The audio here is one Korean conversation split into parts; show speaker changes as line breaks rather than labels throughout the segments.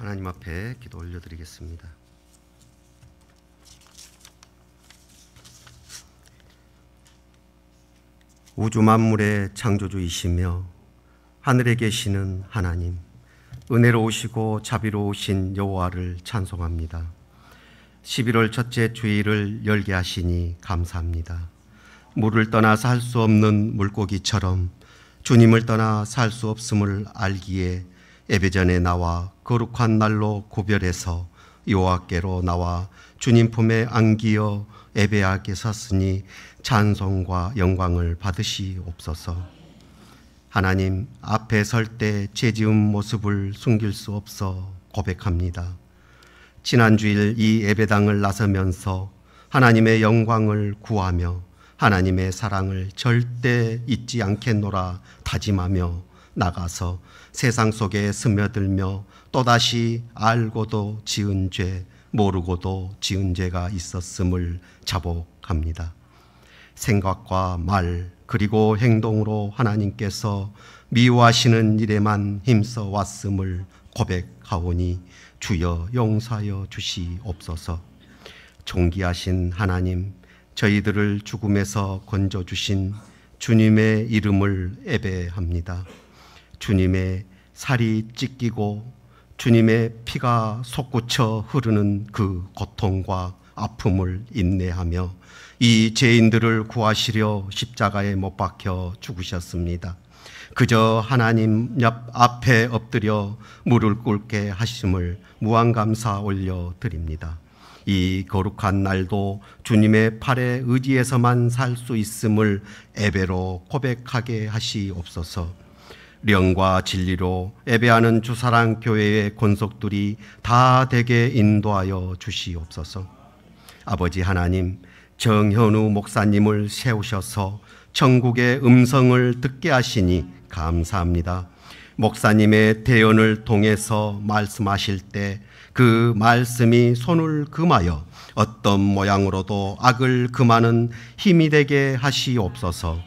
하나님 앞에 기도 올려드리겠습니다. 우주 만물의 창조주이시며 하늘에 계시는 하나님, 은혜로우시고 자비로우신 여호와를 찬송합니다. 11월 첫째 주일을 열게 하시니 감사합니다. 물을 떠나 살 수 없는 물고기처럼 주님을 떠나 살 수 없음을 알기에 예배전에 나와 거룩한 날로 구별해서 여호와께로 나와 주님 품에 안기어 예배하게 섰으니 찬송과 영광을 받으시옵소서. 하나님 앞에 설 때 죄지은 모습을 숨길 수 없어 고백합니다. 지난 주일 이 예배당을 나서면서 하나님의 영광을 구하며 하나님의 사랑을 절대 잊지 않겠노라 다짐하며 나가서 세상 속에 스며들며 또다시 알고도 지은 죄, 모르고도 지은 죄가 있었음을 자복합니다. 생각과 말 그리고 행동으로 하나님께서 미워하시는 일에만 힘써 왔음을 고백하오니 주여 용서하여 주시옵소서. 존귀하신 하나님, 저희들을 죽음에서 건져주신 주님의 이름을 예배합니다. 주님의 살이 찢기고 주님의 피가 솟구쳐 흐르는 그 고통과 아픔을 인내하며 이 죄인들을 구하시려 십자가에 못 박혀 죽으셨습니다. 그저 하나님 앞에 엎드려 무릎 꿇게 하심을 무한감사 올려드립니다. 이 거룩한 날도 주님의 팔에 의지해서만 살 수 있음을 예배로 고백하게 하시옵소서. 영과 진리로 예배하는 주사랑교회의 권속들이 다 되게 인도하여 주시옵소서. 아버지 하나님, 정현우 목사님을 세우셔서 천국의 음성을 듣게 하시니 감사합니다. 목사님의 대언을 통해서 말씀하실 때 그 말씀이 손을 금하여 어떤 모양으로도 악을 금하는 힘이 되게 하시옵소서.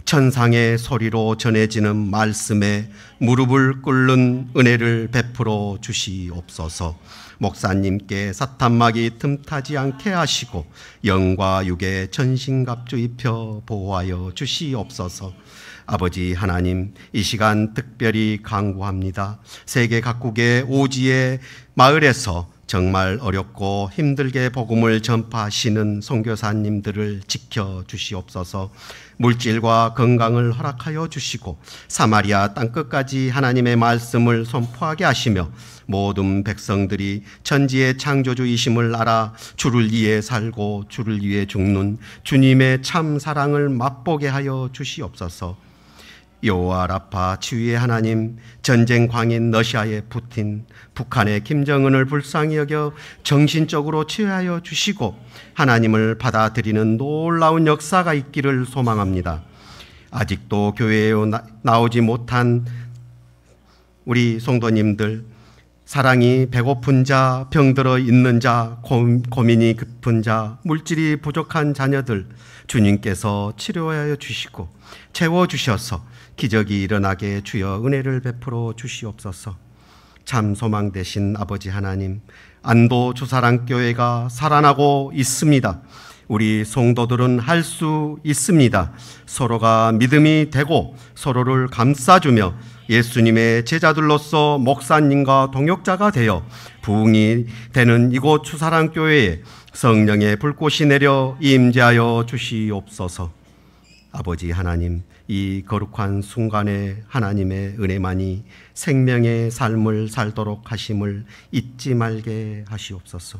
천상의 소리로 전해지는 말씀에 무릎을 꿇는 은혜를 베풀어 주시옵소서. 목사님께 사탄막이 틈타지 않게 하시고 영과 육의 전신갑주 입혀 보호하여 주시옵소서. 아버지 하나님, 이 시간 특별히 간구합니다. 세계 각국의 오지의 마을에서 정말 어렵고 힘들게 복음을 전파하시는 선교사님들을 지켜주시옵소서. 물질과 건강을 허락하여 주시고 사마리아 땅끝까지 하나님의 말씀을 선포하게 하시며 모든 백성들이 천지의 창조주이심을 알아 주를 위해 살고 주를 위해 죽는 주님의 참 사랑을 맛보게 하여 주시옵소서. 여호와 라파 치유의 하나님, 전쟁 광인 러시아의 푸틴, 북한의 김정은을 불쌍히 여겨 정신적으로 치유하여 주시고 하나님을 받아들이는 놀라운 역사가 있기를 소망합니다. 아직도 교회에 나오지 못한 우리 성도님들, 사랑이 배고픈 자, 병들어 있는 자, 고민이 깊은 자, 물질이 부족한 자녀들 주님께서 치료하여 주시고 채워주셔서 기적이 일어나게 주여 은혜를 베풀어 주시옵소서. 참 소망 되신 아버지 하나님, 안도 주사랑교회가 살아나고 있습니다. 우리 성도들은 할 수 있습니다. 서로가 믿음이 되고 서로를 감싸주며 예수님의 제자들로서 목사님과 동역자가 되어 부흥이 되는 이곳 주사랑교회에 성령의 불꽃이 내려 임재하여 주시옵소서. 아버지 하나님, 이 거룩한 순간에 하나님의 은혜만이 생명의 삶을 살도록 하심을 잊지 말게 하시옵소서.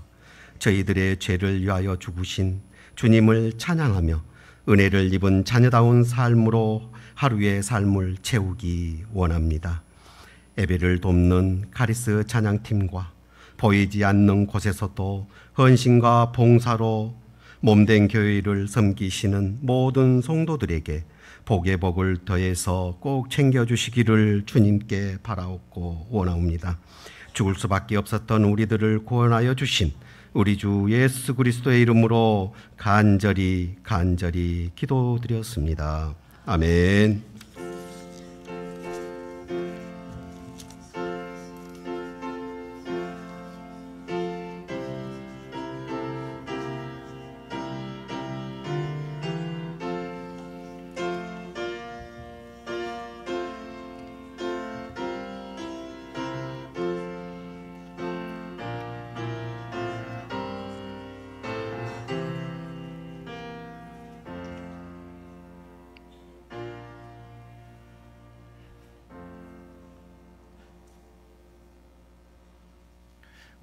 저희들의 죄를 위하여 죽으신 주님을 찬양하며 은혜를 입은 자녀다운 삶으로 하루의 삶을 채우기 원합니다. 예배를 돕는 카리스 찬양팀과 보이지 않는 곳에서도 헌신과 봉사로 몸된 교회를 섬기시는 모든 성도들에게 복의 복을 더해서 꼭 챙겨주시기를 주님께 바라옵고 원하옵니다. 죽을 수밖에 없었던 우리들을 구원하여 주신 우리 주 예수 그리스도의 이름으로 간절히 기도드렸습니다. 아멘.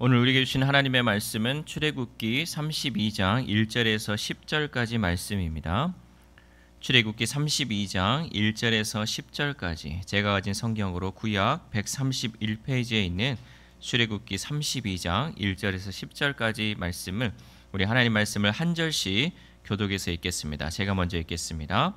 오늘 우리에게 주신 하나님의 말씀은 출애굽기 32장 1절에서 10절까지 말씀입니다. 출애굽기 32장 1절에서 10절까지 제가 가진 성경으로 구약 131페이지에 있는 출애굽기 32장 1절에서 10절까지 말씀을 우리 하나님 말씀을 한 절씩 교독해서 읽겠습니다. 제가 먼저 읽겠습니다.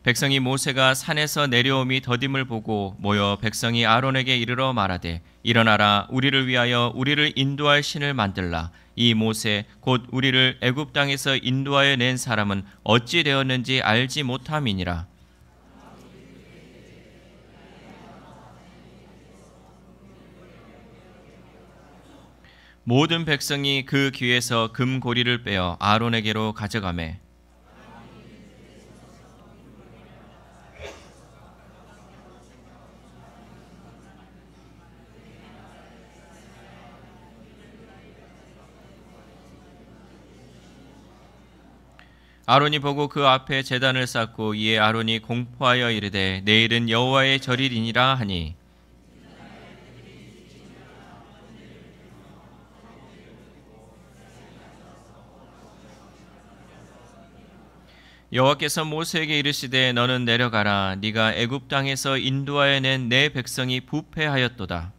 백성이 모세가 산에서 내려옴이 더딤을 보고 모여 백성이 아론에게 이르러 말하되 일어나라 우리를 위하여 우리를 인도할 신을 만들라. 이 모세 곧 우리를 애굽 땅에서 인도하여 낸 사람은 어찌 되었는지 알지 못함이니라. 모든 백성이 그 귀에서 금고리를 빼어 아론에게로 가져가매 아론이 보고 그 앞에 제단을 쌓고 이에 아론이 공포하여 이르되 내일은 여호와의 절일이니라 하니 여호와께서 모세에게 이르시되 너는 내려가라 네가 애굽 땅에서 인도하여 낸 내 백성이 부패하였도다.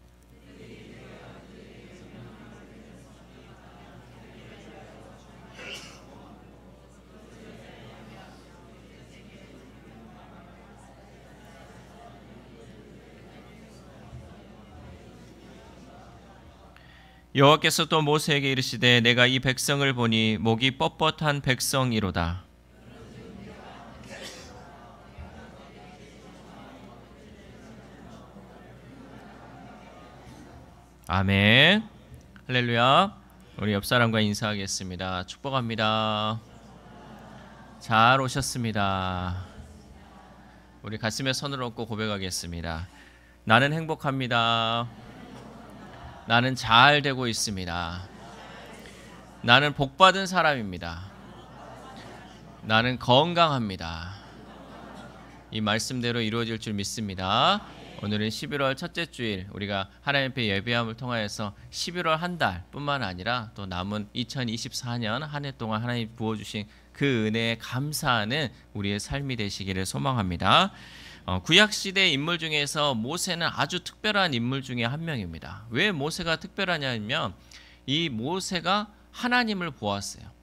여호와께서 또 모세에게 이르시되 내가 이 백성을 보니 목이 뻣뻣한 백성이로다. 아멘. 할렐루야. 우리 옆 사람과 인사하겠습니다. 축복합니다. 잘 오셨습니다. 우리 가슴에 손을 얹고 고백하겠습니다. 나는 행복합니다. 나는 잘 되고 있습니다. 나는 복받은 사람입니다. 나는 건강합니다. 이 말씀대로 이루어질 줄 믿습니다. 오늘은 11월 첫째 주일 우리가 하나님 앞에 예배함을 통하여서 11월 한 달뿐만 아니라 또 남은 2024년 한 해 동안 하나님 부어주신 그 은혜에 감사하는 우리의 삶이 되시기를 소망합니다. 구약시대 인물 중에서 모세는 아주 특별한 인물 중에 한 명입니다. 왜 모세가 특별하냐면 이 모세가 하나님을 보았어요.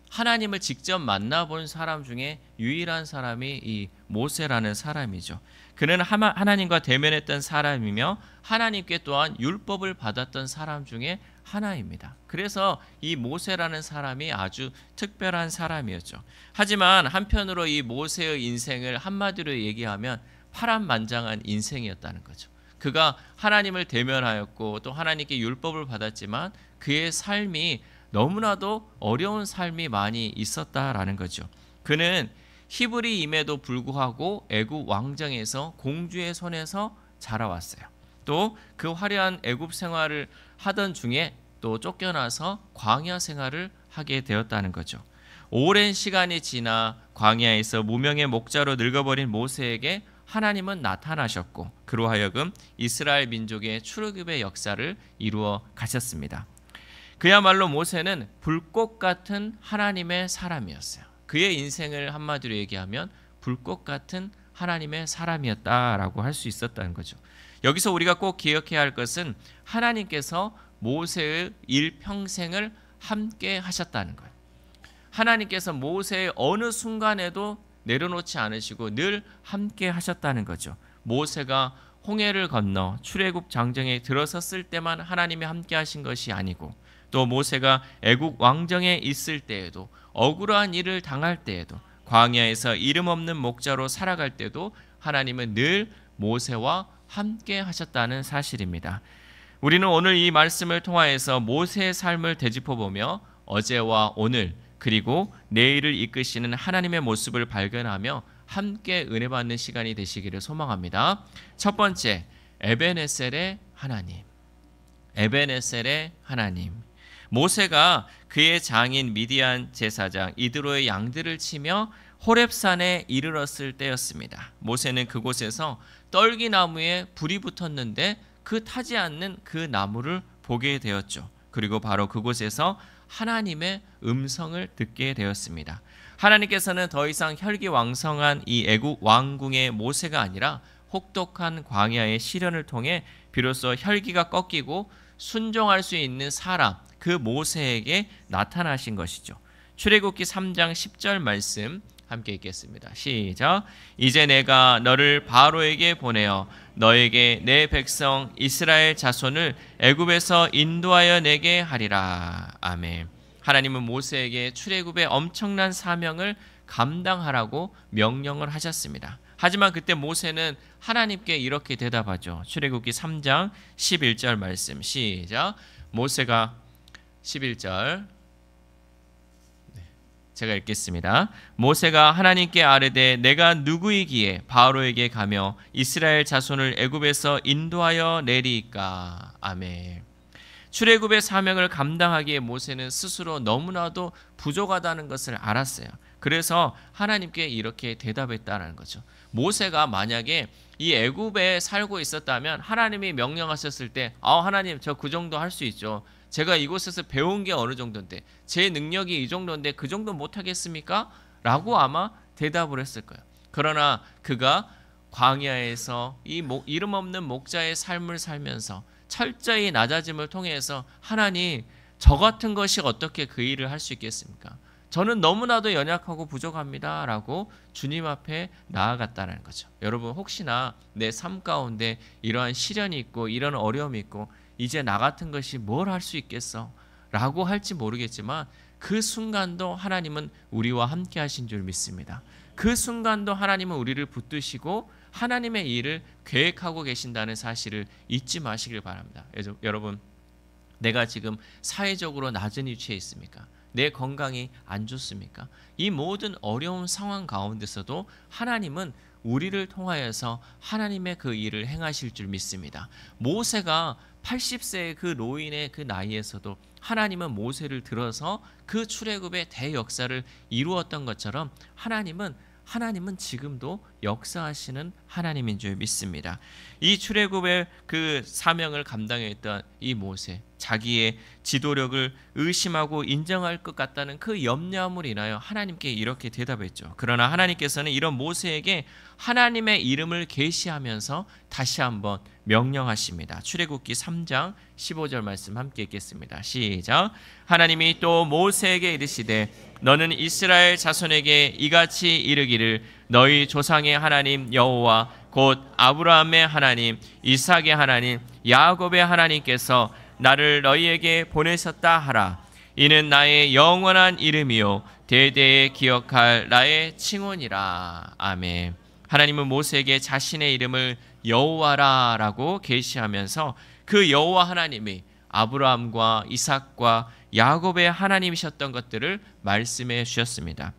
하나님을 직접 만나본 사람 중에 유일한 사람이 이 모세라는 사람이죠. 그는 하나님과 대면했던 사람이며 하나님께 또한 율법을 받았던 사람 중에 하나입니다. 그래서 이 모세라는 사람이 아주 특별한 사람이었죠. 하지만 한편으로 이 모세의 인생을 한마디로 얘기하면 파란만장한 인생이었다는 거죠. 그가 하나님을 대면하였고 또 하나님께 율법을 받았지만 그의 삶이 너무나도 어려운 삶이 많이 있었다라는 거죠. 그는 히브리임에도 불구하고 애굽 왕정에서 공주의 손에서 자라왔어요. 또 그 화려한 애굽 생활을 하던 중에 또 쫓겨나서 광야 생활을 하게 되었다는 거죠. 오랜 시간이 지나 광야에서 무명의 목자로 늙어버린 모세에게 하나님은 나타나셨고 그로 하여금 이스라엘 민족의 출애굽의 역사를 이루어 가셨습니다. 그야말로 모세는 불꽃 같은 하나님의 사람이었어요. 그의 인생을 한마디로 얘기하면 불꽃 같은 하나님의 사람이었다라고 할 수 있었다는 거죠. 여기서 우리가 꼭 기억해야 할 것은 하나님께서 모세의 일평생을 함께 하셨다는 거예요. 하나님께서 모세의 어느 순간에도 내려놓지 않으시고 늘 함께 하셨다는 거죠. 모세가 홍해를 건너 출애굽 장정에 들어섰을 때만 하나님이 함께 하신 것이 아니고 또 모세가 애굽 왕정에 있을 때에도 억울한 일을 당할 때에도 광야에서 이름 없는 목자로 살아갈 때도 하나님은 늘 모세와 함께 하셨다는 사실입니다. 우리는 오늘 이 말씀을 통하여서 모세의 삶을 되짚어보며 어제와 오늘 그리고 내일을 이끄시는 하나님의 모습을 발견하며 함께 은혜 받는 시간이 되시기를 소망합니다. 첫 번째, 에벤에셀의 하나님. 에벤에셀의 하나님. 모세가 그의 장인 미디안 제사장 이드로의 양들을 치며 호렙산에 이르렀을 때였습니다. 모세는 그곳에서 떨기나무에 불이 붙었는데 그 타지 않는 그 나무를 보게 되었죠. 그리고 바로 그곳에서 하나님의 음성을 듣게 되었습니다. 하나님께서는 더 이상 혈기왕성한 이 애국 왕궁의 모세가 아니라 혹독한 광야의 시련을 통해 비로소 혈기가 꺾이고 순종할 수 있는 사람, 그 모세에게 나타나신 것이죠. 출애굽기 3장 10절 말씀 함께 읽겠습니다. 시작. 이제 내가 너를 바로에게 보내어 너에게 내 백성 이스라엘 자손을 애굽에서 인도하여 내게 하리라. 아멘. 하나님은 모세에게 출애굽의 엄청난 사명을 감당하라고 명령을 하셨습니다. 하지만 그때 모세는 하나님께 이렇게 대답하죠. 출애굽기 3장 11절 말씀 시작. 모세가 11절 제가 읽겠습니다. 모세가 하나님께 아뢰되 내가 누구이기에 바로에게 가며 이스라엘 자손을 애굽에서 인도하여 내리이까. 아멘. 출애굽의 사명을 감당하기에 모세는 스스로 너무나도 부족하다는 것을 알았어요. 그래서 하나님께 이렇게 대답했다는 거죠. 모세가 만약에 이 애굽에 살고 있었다면 하나님이 명령하셨을 때 하나님 저 그 정도 할 수 있죠. 제가 이곳에서 배운 게 어느 정도인데 제 능력이 이 정도인데 그 정도 못하겠습니까? 라고 아마 대답을 했을 거예요. 그러나 그가 광야에서 이 이름 없는 목자의 삶을 살면서 철저히 낮아짐을 통해서 하나님 저 같은 것이 어떻게 그 일을 할 수 있겠습니까? 저는 너무나도 연약하고 부족합니다 라고 주님 앞에 나아갔다는 거죠. 여러분 혹시나 내 삶 가운데 이러한 시련이 있고 이런 어려움이 있고 이제 나 같은 것이 뭘 할 수 있겠어 라고 할지 모르겠지만 그 순간도 하나님은 우리와 함께 하신 줄 믿습니다. 그 순간도 하나님은 우리를 붙드시고 하나님의 일을 계획하고 계신다는 사실을 잊지 마시길 바랍니다. 여러분 내가 지금 사회적으로 낮은 위치에 있습니까? 내 건강이 안 좋습니까? 이 모든 어려운 상황 가운데서도 하나님은 우리를 통하여서 하나님의 그 일을 행하실 줄 믿습니다. 모세가 80세의 그 노인의 그 나이에서도 하나님은 모세를 들어서 그 출애굽의 대역사를 이루었던 것처럼 하나님은 지금도 역사하시는 하나님인 줄 믿습니다. 이 출애굽의 그 사명을 감당했던 이 모세, 자기의 지도력을 의심하고 인정할 것 같다는 그 염려함을 인하여 하나님께 이렇게 대답했죠. 그러나 하나님께서는 이런 모세에게 하나님의 이름을 계시하면서 다시 한번 명령하십니다. 출애굽기 3장 15절 말씀 함께 읽겠습니다. 시작. 하나님이 또 모세에게 이르시되 너는 이스라엘 자손에게 이같이 이르기를 너희 조상의 하나님 여호와 곧 아브라함의 하나님 이삭의 하나님 야곱의 하나님께서 나를 너희에게 보내셨다 하라. 이는 나의 영원한 이름이요 대대에 기억할 나의 칭호니라. 아멘. 하나님은 모세에게 자신의 이름을 여호와라라고 계시하면서 그 여호와 하나님이 아브라함과 이삭과 야곱의 하나님이셨던 것들을 말씀해 주셨습니다.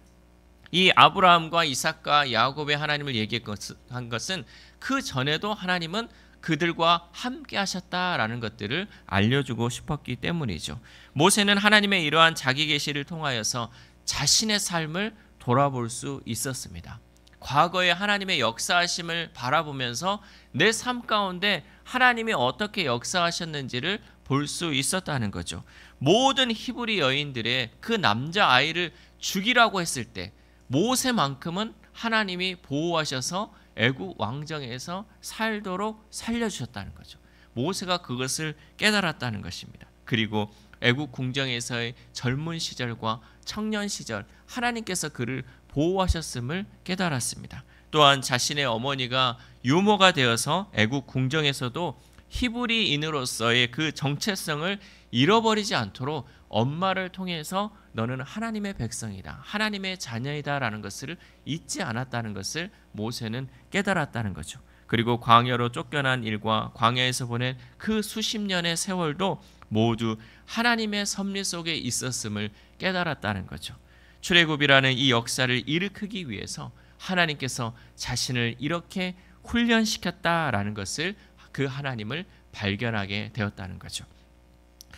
이 아브라함과 이삭과 야곱의 하나님을 얘기한 것은 그 전에도 하나님은 그들과 함께 하셨다라는 것들을 알려주고 싶었기 때문이죠. 모세는 하나님의 이러한 자기 계시를 통하여서 자신의 삶을 돌아볼 수 있었습니다. 과거의 하나님의 역사하심을 바라보면서 내 삶 가운데 하나님이 어떻게 역사하셨는지를 볼 수 있었다는 거죠. 모든 히브리 여인들의 그 남자아이를 죽이라고 했을 때 모세만큼은 하나님이 보호하셔서 애국 왕정에서 살도록 살려주셨다는 거죠. 모세가 그것을 깨달았다는 것입니다. 그리고 애국 궁정에서의 젊은 시절과 청년 시절 하나님께서 그를 보호하셨음을 깨달았습니다. 또한 자신의 어머니가 유모가 되어서 애국 궁정에서도 히브리인으로서의 그 정체성을 잃어버리지 않도록 엄마를 통해서 너는 하나님의 백성이다, 하나님의 자녀이다라는 것을 잊지 않았다는 것을 모세는 깨달았다는 거죠. 그리고 광야로 쫓겨난 일과 광야에서 보낸 그 수십 년의 세월도 모두 하나님의 섭리 속에 있었음을 깨달았다는 거죠. 출애굽이라는 이 역사를 일으키기 위해서 하나님께서 자신을 이렇게 훈련시켰다라는 것을 그 하나님을 발견하게 되었다는 거죠.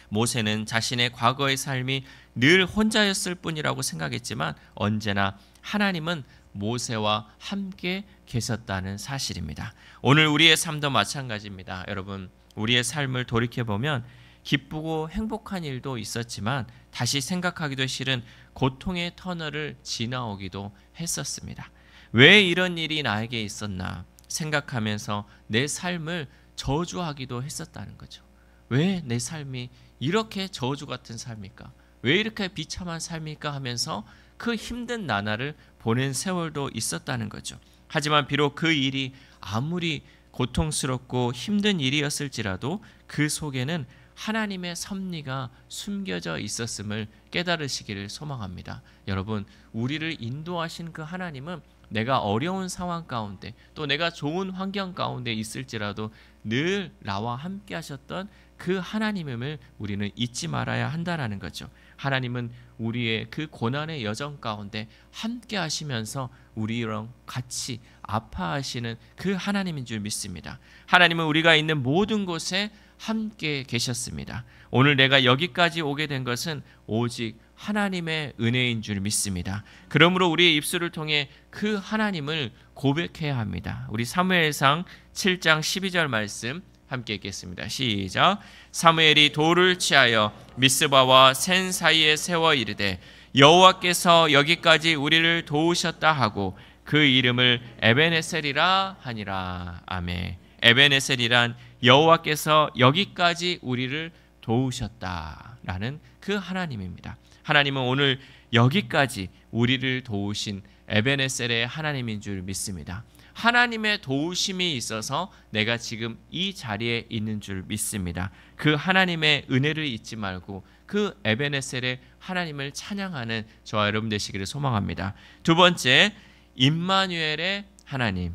모세는 자신의 과거의 삶이 늘 혼자였을 뿐이라고 생각했지만 언제나 하나님은 모세와 함께 계셨다는 사실입니다. 오늘 우리의 삶도 마찬가지입니다. 여러분, 우리의 삶을 돌이켜보면 기쁘고 행복한 일도 있었지만 다시 생각하기도 싫은 고통의 터널을 지나오기도 했었습니다. 왜 이런 일이 나에게 있었나 생각하면서 내 삶을 저주하기도 했었다는 거죠. 왜 내 삶이 이렇게 저주 같은 삶일까? 왜 이렇게 비참한 삶일까 하면서 그 힘든 나날을 보낸 세월도 있었다는 거죠. 하지만 비록 그 일이 아무리 고통스럽고 힘든 일이었을지라도 그 속에는 하나님의 섭리가 숨겨져 있었음을 깨달으시기를 소망합니다. 여러분, 우리를 인도하신 그 하나님은 내가 어려운 상황 가운데 또 내가 좋은 환경 가운데 있을지라도 늘 나와 함께 하셨던 그 하나님임을 우리는 잊지 말아야 한다는 거죠. 하나님은 우리의 그 고난의 여정 가운데 함께 하시면서 우리랑 같이 아파하시는 그 하나님인 줄 믿습니다. 하나님은 우리가 있는 모든 곳에 함께 계셨습니다. 오늘 내가 여기까지 오게 된 것은 오직 하나님의 은혜인 줄 믿습니다. 그러므로 우리의 입술을 통해 그 하나님을 고백해야 합니다. 우리 사무엘상 7장 12절 말씀 함께 읽겠습니다. 시작. 사무엘이 돌을 취하여 미스바와 센 사이에 세워 이르되 여호와께서 여기까지 우리를 도우셨다 하고 그 이름을 에베네셀이라 하니라. 아멘. 에베네셀이란 여호와께서 여기까지 우리를 도우셨다라는 그 하나님입니다. 하나님은 오늘 여기까지 우리를 도우신 에베네셀의 하나님인 줄 믿습니다. 하나님의 도우심이 있어서 내가 지금 이 자리에 있는 줄 믿습니다. 그 하나님의 은혜를 잊지 말고 그 에베네셀의 하나님을 찬양하는 저와 여러분 되시기를 소망합니다. 두 번째, 임마누엘의 하나님.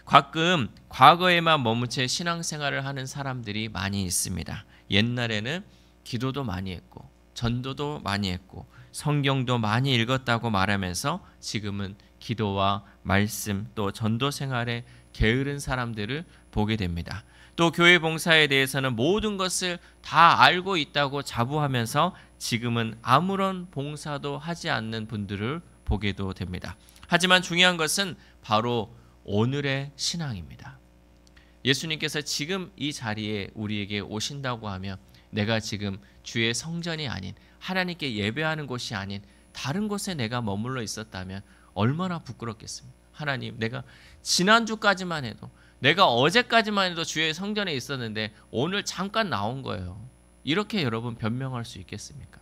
가끔 과거에만 머무채 신앙생활을 하는 사람들이 많이 있습니다. 옛날에는 기도도 많이 했고 전도도 많이 했고 성경도 많이 읽었다고 말하면서 지금은 기도와 말씀 또 전도 생활에 게으른 사람들을 보게 됩니다. 또 교회 봉사에 대해서는 모든 것을 다 알고 있다고 자부하면서 지금은 아무런 봉사도 하지 않는 분들을 보게도 됩니다. 하지만 중요한 것은 바로 오늘의 신앙입니다. 예수님께서 지금 이 자리에 우리에게 오신다고 하면 내가 지금 주의 성전이 아닌 하나님께 예배하는 곳이 아닌 다른 곳에 내가 머물러 있었다면 얼마나 부끄럽겠습니까? 하나님, 내가 지난주까지만 해도 내가 어제까지만 해도 주의 성전에 있었는데 오늘 잠깐 나온 거예요. 이렇게 여러분 변명할 수 있겠습니까?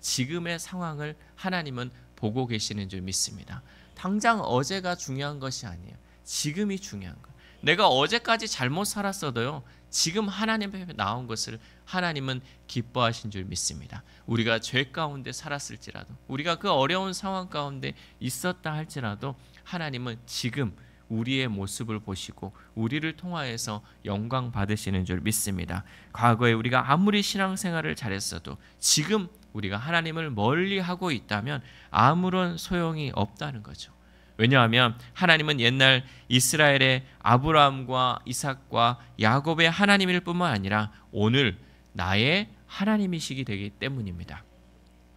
지금의 상황을 하나님은 보고 계시는 줄 믿습니다. 당장 어제가 중요한 것이 아니에요. 지금이 중요한 거예요. 내가 어제까지 잘못 살았어도요, 지금 하나님 앞에 나온 것을 하나님은 기뻐하신 줄 믿습니다. 우리가 죄 가운데 살았을지라도 우리가 그 어려운 상황 가운데 있었다 할지라도 하나님은 지금 우리의 모습을 보시고 우리를 통하여서 영광 받으시는 줄 믿습니다. 과거에 우리가 아무리 신앙생활을 잘했어도 지금 우리가 하나님을 멀리하고 있다면 아무런 소용이 없다는 거죠. 왜냐하면 하나님은 옛날 이스라엘의 아브라함과 이삭과 야곱의 하나님일 뿐만 아니라 오늘 나의 하나님이시기 되기 때문입니다.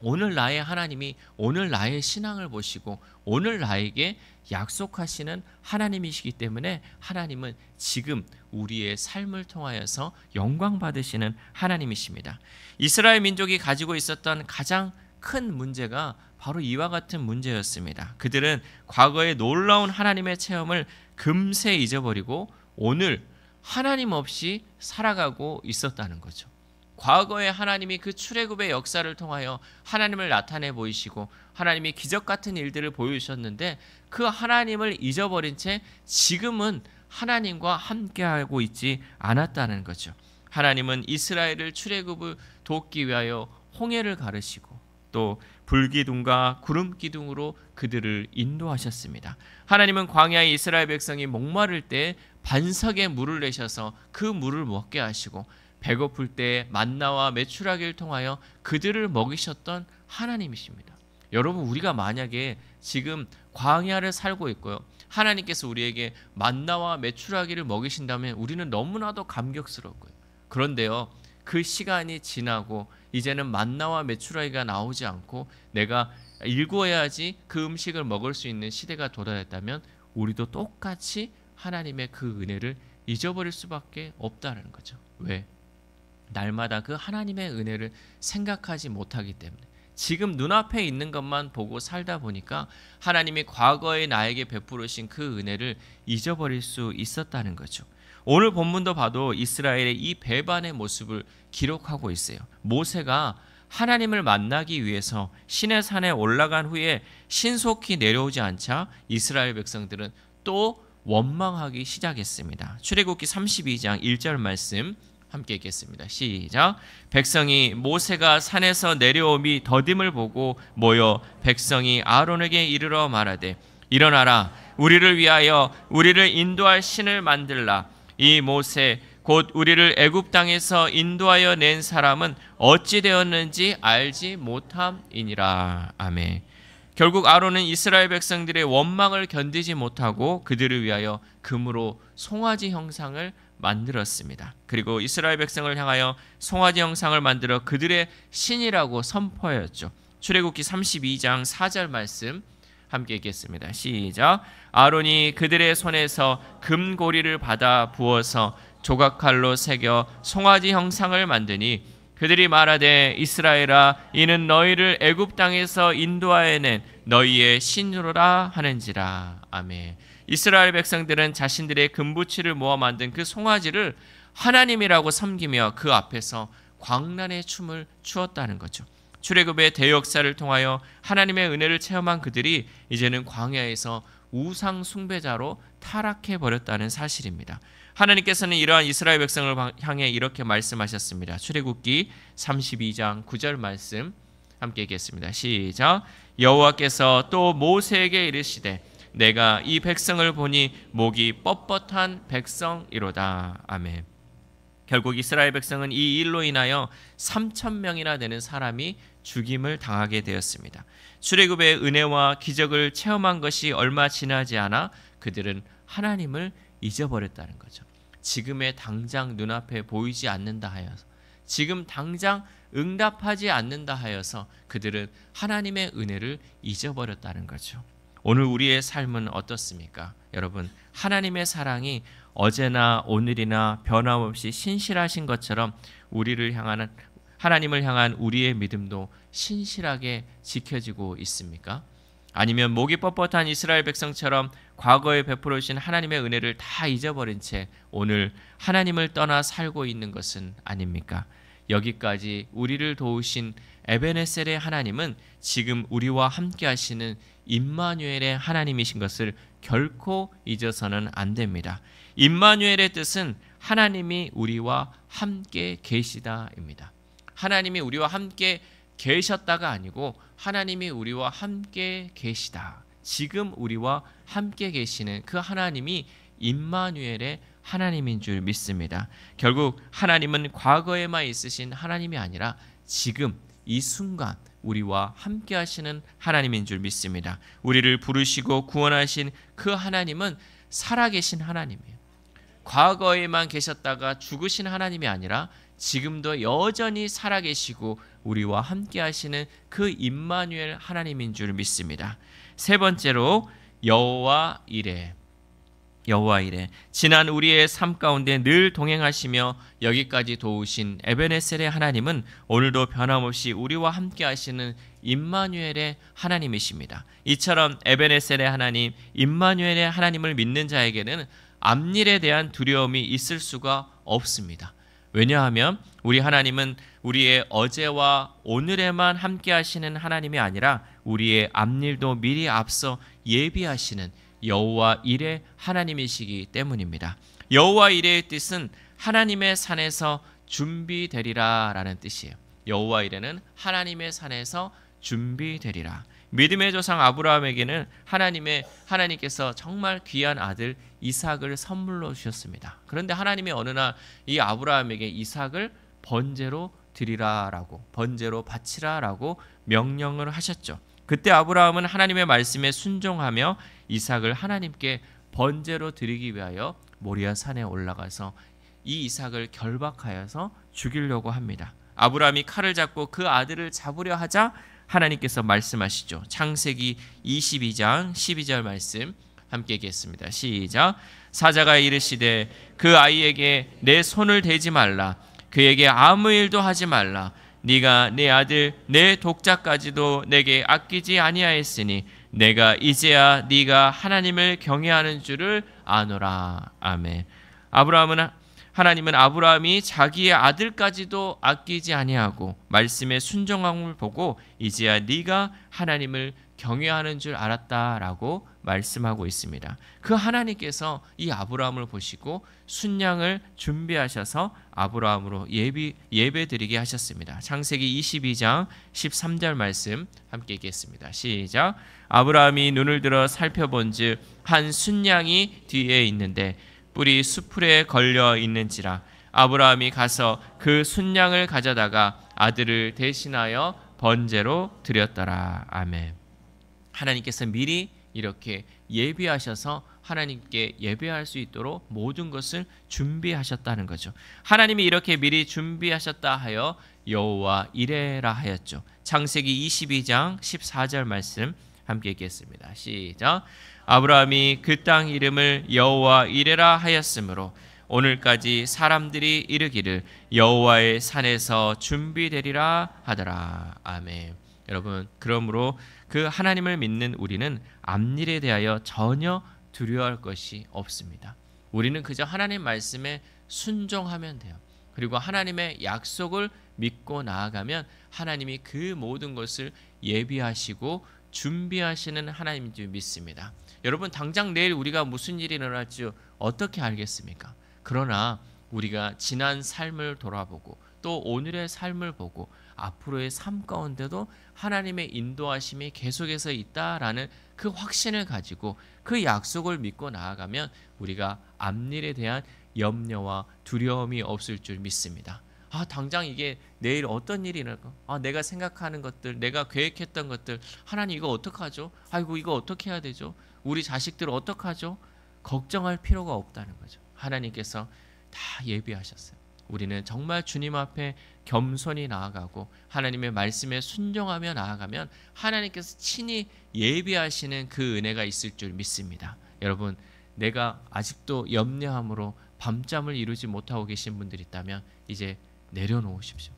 오늘 나의 하나님이 오늘 나의 신앙을 보시고 오늘 나에게 약속하시는 하나님이시기 때문에 하나님은 지금 우리의 삶을 통하여서 영광 받으시는 하나님이십니다. 이스라엘 민족이 가지고 있었던 가장 큰 문제가 바로 이와 같은 문제였습니다. 그들은 과거의 놀라운 하나님의 체험을 금세 잊어버리고 오늘 하나님 없이 살아가고 있었다는 거죠. 과거에 하나님이 그 출애굽의 역사를 통하여 하나님을 나타내 보이시고 하나님이 기적 같은 일들을 보여주셨는데 그 하나님을 잊어버린 채 지금은 하나님과 함께하고 있지 않았다는 거죠. 하나님은 이스라엘을 출애굽을 돕기 위하여 홍해를 가르시고 또 불기둥과 구름기둥으로 그들을 인도하셨습니다. 하나님은 광야의 이스라엘 백성이 목마를 때 반석에 물을 내셔서 그 물을 먹게 하시고 배고플 때 만나와 메추라기를 통하여 그들을 먹이셨던 하나님이십니다. 여러분, 우리가 만약에 지금 광야를 살고 있고요, 하나님께서 우리에게 만나와 메추라기를 먹이신다면 우리는 너무나도 감격스럽고요. 그런데요, 그 시간이 지나고 이제는 만나와 메추라기가 나오지 않고 내가 일구어야지 그 음식을 먹을 수 있는 시대가 도달했다면 우리도 똑같이 하나님의 그 은혜를 잊어버릴 수밖에 없다는 거죠. 왜? 날마다 그 하나님의 은혜를 생각하지 못하기 때문에 지금 눈앞에 있는 것만 보고 살다 보니까 하나님이 과거에 나에게 베푸르신 그 은혜를 잊어버릴 수 있었다는 거죠. 오늘 본문도 봐도 이스라엘의 이 배반의 모습을 기록하고 있어요. 모세가 하나님을 만나기 위해서 시내산에 올라간 후에 신속히 내려오지 않자 이스라엘 백성들은 또 원망하기 시작했습니다. 출애굽기 32장 1절 말씀 함께 읽겠습니다. 시작. 백성이 모세가 산에서 내려오미 더딤을 보고 모여 백성이 아론에게 이르러 말하되 일어나라, 우리를 위하여 우리를 인도할 신을 만들라. 이 모세 곧 우리를 애굽 땅에서 인도하여 낸 사람은 어찌 되었는지 알지 못함이니라. 아멘. 결국 아론은 이스라엘 백성들의 원망을 견디지 못하고 그들을 위하여 금으로 송아지 형상을 만들었습니다. 그리고 이스라엘 백성을 향하여 송아지 형상을 만들어 그들의 신이라고 선포하였죠. 출애굽기 32장 4절 말씀 함께 읽겠습니다. 시작. 아론이 그들의 손에서 금고리를 받아 부어서 조각칼로 새겨 송아지 형상을 만드니 그들이 말하되 이스라엘아, 이는 너희를 애굽 땅에서 인도하여 낸 너희의 신으로라 하는지라. 아멘. 이스라엘 백성들은 자신들의 금부치를 모아 만든 그 송아지를 하나님이라고 섬기며 그 앞에서 광란의 춤을 추었다는 거죠. 출애굽의 대역사를 통하여 하나님의 은혜를 체험한 그들이 이제는 광야에서 우상 숭배자로 타락해 버렸다는 사실입니다. 하나님께서는 이러한 이스라엘 백성을 향해 이렇게 말씀하셨습니다. 출애굽기 32장 9절 말씀 함께 읽겠습니다. 시작. 여호와께서 또 모세에게 이르시되 내가 이 백성을 보니 목이 뻣뻣한 백성이로다. 아멘. 결국 이스라엘 백성은 이 일로 인하여 3,000명이나 되는 사람이 죽임을 당하게 되었습니다. 출애굽의 은혜와 기적을 체험한 것이 얼마 지나지 않아 그들은 하나님을 잊어버렸다는 거죠. 지금의 당장 눈앞에 보이지 않는다 하여서, 지금 당장 응답하지 않는다 하여서 그들은 하나님의 은혜를 잊어버렸다는 거죠. 오늘 우리의 삶은 어떻습니까? 여러분, 하나님의 사랑이 어제나 오늘이나 변함없이 신실하신 것처럼 우리를 향한, 하나님을 향한 우리의 믿음도 신실하게 지켜지고 있습니까? 아니면 목이 뻣뻣한 이스라엘 백성처럼 과거에 베풀어 주신 하나님의 은혜를 다 잊어버린 채 오늘 하나님을 떠나 살고 있는 것은 아닙니까? 여기까지 우리를 도우신 에베네셀의 하나님은 지금 우리와 함께 하시는 임마누엘의 하나님이신 것을 결코 잊어서는 안 됩니다. 임마누엘의 뜻은 하나님이 우리와 함께 계시다입니다. 하나님이 우리와 함께 계셨다가 아니고 하나님이 우리와 함께 계시다. 지금 우리와 함께 계시는 그 하나님이 임마누엘의 하나님인 줄 믿습니다. 결국 하나님은 과거에만 있으신 하나님이 아니라 지금 이 순간 우리와 함께 하시는 하나님인 줄 믿습니다. 우리를 부르시고 구원하신 그 하나님은 살아계신 하나님이에요. 과거에만 계셨다가 죽으신 하나님이 아니라 지금도 여전히 살아계시고 우리와 함께 하시는 그 임마누엘 하나님인 줄 믿습니다. 세 번째로 여호와 이레. 여호와 이레. 지난 우리의 삶 가운데 늘 동행하시며 여기까지 도우신 에베네셀의 하나님은 오늘도 변함없이 우리와 함께 하시는 임마누엘의 하나님이십니다. 이처럼 에베네셀의 하나님, 임마누엘의 하나님을 믿는 자에게는 앞일에 대한 두려움이 있을 수가 없습니다. 왜냐하면 우리 하나님은 우리의 어제와 오늘에만 함께 하시는 하나님이 아니라 우리의 앞일도 미리 앞서 예비하시는 여호와 이레 하나님이시기 때문입니다. 여호와 이레의 뜻은 하나님의 산에서 준비되리라 라는 뜻이에요. 여호와 이레는 하나님의 산에서 준비되리라. 믿음의 조상 아브라함에게는 하나님께서 정말 귀한 아들 이삭을 선물로 주셨습니다. 그런데 하나님이 어느 날 이 아브라함에게 이삭을 번제로 드리라라고, 번제로 바치라라고 명령을 하셨죠. 그때 아브라함은 하나님의 말씀에 순종하며 이삭을 하나님께 번제로 드리기 위하여 모리아 산에 올라가서 이 이삭을 결박하여서 죽이려고 합니다. 아브라함이 칼을 잡고 그 아들을 잡으려 하자 하나님께서 말씀하시죠. 창세기 22장 12절 말씀 함께 읽겠습니다. 시작. 사자가 이르시되 그 아이에게 내 손을 대지 말라. 그에게 아무 일도 하지 말라. 네가 내 아들 내 독자까지도 내게 아끼지 아니하였으니 내가 이제야 네가 하나님을 경외하는 줄을 아노라. 아멘. 하나님은 아브라함이 자기의 아들까지도 아끼지 아니하고 말씀에 순종함을 보고 이제야 네가 하나님을 경외하는 줄 알았다라고 말씀하고 있습니다. 그 하나님께서 이 아브라함을 보시고 순양을 준비하셔서 아브라함으로 예배드리게 하셨습니다. 창세기 22장 13절 말씀 함께 읽겠습니다. 시작. 아브라함이 눈을 들어 살펴본즉 한 순양이 뒤에 있는데 뿔이 수풀에 걸려 있는지라. 아브라함이 가서 그 순양을 가져다가 아들을 대신하여 번제로 드렸더라. 아멘. 하나님께서 미리 이렇게 예비하셔서 하나님께 예배할 수 있도록 모든 것을 준비하셨다는 거죠. 하나님이 이렇게 미리 준비하셨다 하여 여호와 이레라 하였죠. 창세기 22장 14절 말씀 함께 읽겠습니다. 시작. 아브라함이 그 땅 이름을 여호와 이레라 하였으므로 오늘까지 사람들이 이르기를 여호와의 산에서 준비되리라 하더라. 아멘. 여러분, 그러므로 그 하나님을 믿는 우리는 앞일에 대하여 전혀 두려워할 것이 없습니다. 우리는 그저 하나님 말씀에 순종하면 돼요. 그리고 하나님의 약속을 믿고 나아가면 하나님이 그 모든 것을 예비하시고 준비하시는 하나님인 줄 믿습니다. 여러분, 당장 내일 우리가 무슨 일이 일어날지 어떻게 알겠습니까? 그러나 우리가 지난 삶을 돌아보고 또 오늘의 삶을 보고 앞으로의 삶 가운데도 하나님의 인도하심이 계속해서 있다라는 그 확신을 가지고 그 약속을 믿고 나아가면 우리가 앞일에 대한 염려와 두려움이 없을 줄 믿습니다. 당장 이게 내일 어떤 일이 일어날까? 내가 생각하는 것들, 내가 계획했던 것들, 하나님 이거 어떡하죠? 아이고 이거 어떻게 해야 되죠? 우리 자식들 어떡하죠? 걱정할 필요가 없다는 거죠. 하나님께서 다 예비하셨어요. 우리는 정말 주님 앞에 겸손히 나아가고 하나님의 말씀에 순종하며 나아가면 하나님께서 친히 예비하시는 그 은혜가 있을 줄 믿습니다. 여러분, 내가 아직도 염려함으로 밤잠을 이루지 못하고 계신 분들이 있다면 이제 내려놓으십시오.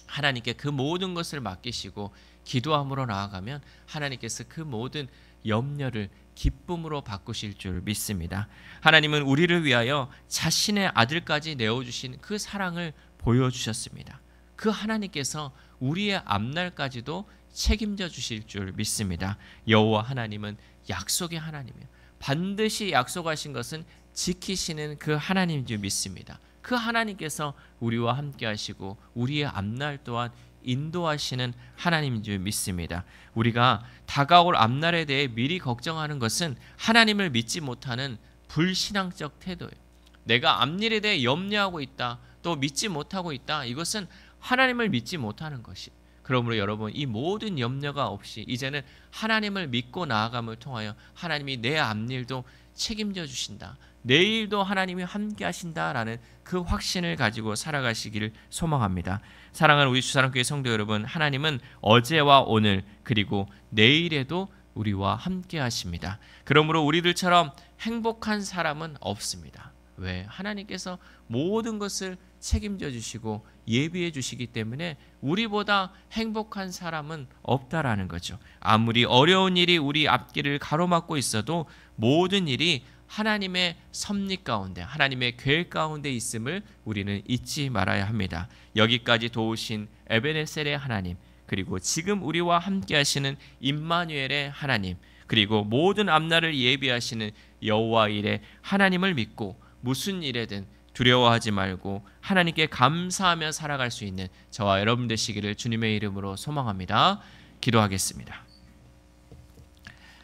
하나님께 그 모든 것을 맡기시고 기도함으로 나아가면 하나님께서 그 모든 염려를 기쁨으로 바꾸실 줄 믿습니다. 하나님은 우리를 위하여 자신의 아들까지 내어주신 그 사랑을 보여주셨습니다. 그 하나님께서 우리의 앞날까지도 책임져 주실 줄 믿습니다. 여호와 하나님은 약속의 하나님이에요. 반드시 약속하신 것은 지키시는 그 하나님인 줄 믿습니다. 그 하나님께서 우리와 함께 하시고 우리의 앞날 또한 인도하시는 하나님인 줄 믿습니다. 우리가 다가올 앞날에 대해 미리 걱정하는 것은 하나님을 믿지 못하는 불신앙적 태도예요. 내가 앞일에 대해 염려하고 있다, 또 믿지 못하고 있다, 이것은 하나님을 믿지 못하는 것이. 그러므로 여러분, 이 모든 염려가 없이 이제는 하나님을 믿고 나아감을 통하여 하나님이 내 앞일도 책임져 주신다, 내일도 하나님이 함께 하신다라는 그 확신을 가지고 살아가시기를 소망합니다. 사랑하는 우리 주사랑교회 성도 여러분, 하나님은 어제와 오늘 그리고 내일에도 우리와 함께 하십니다. 그러므로 우리들처럼 행복한 사람은 없습니다. 왜? 하나님께서 모든 것을 책임져 주시고 예비해 주시기 때문에 우리보다 행복한 사람은 없다라는 거죠. 아무리 어려운 일이 우리 앞길을 가로막고 있어도 모든 일이 하나님의 섭리 가운데, 하나님의 계획 가운데 있음을 우리는 잊지 말아야 합니다. 여기까지 도우신 에베네셀의 하나님, 그리고 지금 우리와 함께 하시는 임마누엘의 하나님, 그리고 모든 앞날을 예비하시는 여호와 일의 하나님을 믿고 무슨 일에든 두려워하지 말고 하나님께 감사하며 살아갈 수 있는 저와 여러분 되시기를 주님의 이름으로 소망합니다. 기도하겠습니다.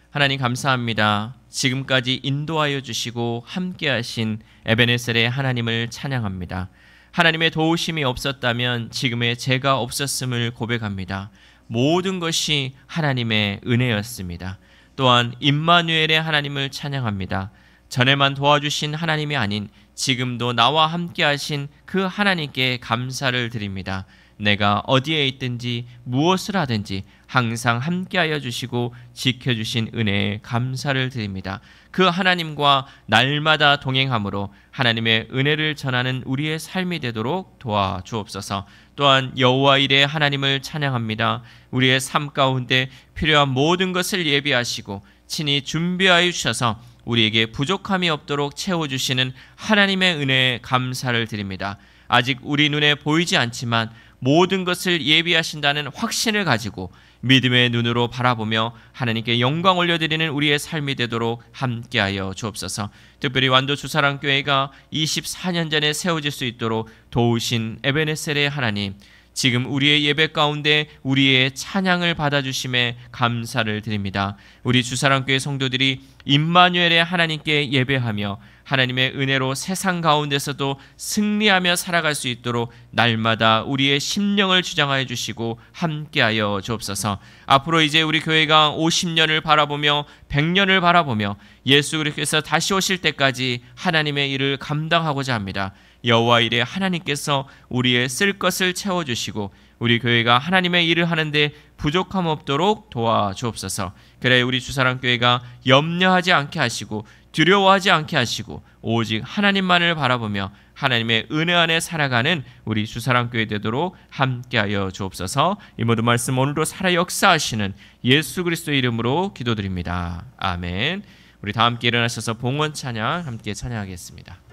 하나님 감사합니다. 지금까지 인도하여 주시고 함께 하신 에베네셀의 하나님을 찬양합니다. 하나님의 도우심이 없었다면 지금의 제가 없었음을 고백합니다. 모든 것이 하나님의 은혜였습니다. 또한 임마누엘의 하나님을 찬양합니다. 전에만 도와주신 하나님이 아닌 지금도 나와 함께 하신 그 하나님께 감사를 드립니다. 내가 어디에 있든지 무엇을 하든지 항상 함께하여 주시고 지켜주신 은혜에 감사를 드립니다. 그 하나님과 날마다 동행함으로 하나님의 은혜를 전하는 우리의 삶이 되도록 도와주옵소서. 또한 여호와 이레 하나님을 찬양합니다. 우리의 삶 가운데 필요한 모든 것을 예비하시고 친히 준비하여 주셔서 우리에게 부족함이 없도록 채워주시는 하나님의 은혜에 감사를 드립니다. 아직 우리 눈에 보이지 않지만 모든 것을 예비하신다는 확신을 가지고 믿음의 눈으로 바라보며 하나님께 영광 올려드리는 우리의 삶이 되도록 함께하여 주옵소서. 특별히 완도 주사랑교회가 24년 전에 세워질 수 있도록 도우신 에베네셀의 하나님, 지금 우리의 예배 가운데 우리의 찬양을 받아주심에 감사를 드립니다. 우리 주사랑교회 성도들이 임마누엘의 하나님께 예배하며 하나님의 은혜로 세상 가운데서도 승리하며 살아갈 수 있도록 날마다 우리의 심령을 주장하여 주시고 함께하여 주옵소서. 앞으로 이제 우리 교회가 50년을 바라보며 100년을 바라보며 예수 그리스도께서 다시 오실 때까지 하나님의 일을 감당하고자 합니다. 여호와 이레 하나님께서 우리의 쓸 것을 채워주시고 우리 교회가 하나님의 일을 하는데 부족함 없도록 도와주옵소서. 그래 우리 주사랑교회가 염려하지 않게 하시고 두려워하지 않게 하시고 오직 하나님만을 바라보며 하나님의 은혜 안에 살아가는 우리 주사랑교회 되도록 함께하여 주옵소서. 이 모든 말씀 오늘도 살아 역사하시는 예수 그리스도의 이름으로 기도드립니다. 아멘. 우리 다 함께 일어나셔서 봉헌 찬양 함께 찬양하겠습니다.